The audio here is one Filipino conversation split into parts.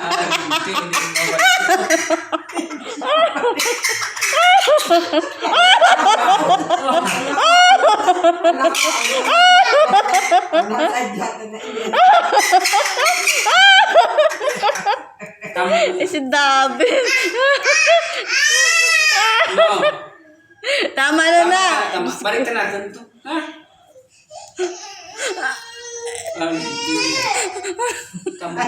Hindi, hindi mawala. Tama. Si David. No. Tama na na. Tama. Balik ka natin to. Ha? Tama.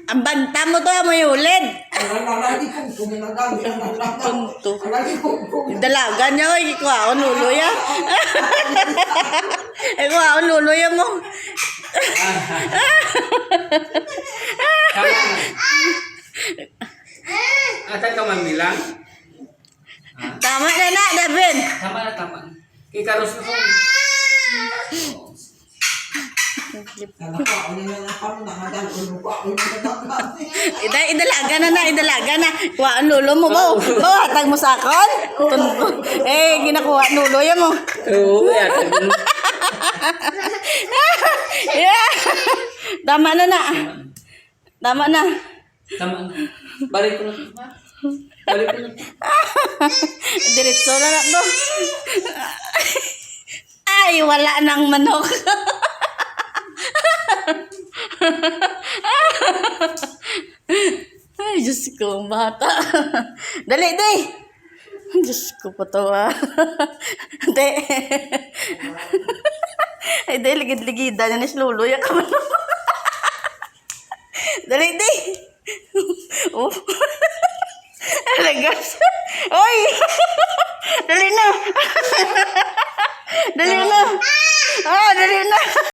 Ang banta mo to, may ulid. Punto. Dalaga niya, oy. Ikuha ko nulo ya. Ikuha ko nulo ya mo. Tama na. Ata ka mamilang? Tama na na, David. Tama na, tama na. Kikaros na ko. Idalaga na, idalaga na. Kuha ang nulo mo, bo. Bo, hatag mo sa akon. Ginakuha ang nulo yan mo. Oo, yata. Yeah. Tama na na. Tama na. Tama na. Balik ko na. Balik ko na. Diretso na na to. Ay, wala nang manok. Ay, Diyos ko, ang bata. Dali, di. Diyos ko po to, ah. Di. Ay, di, ligid-ligidan. Yan is luluya ka man. Dali, di. Oh. Alagas. Oy! Dali na. Dali na. Ah, dali na.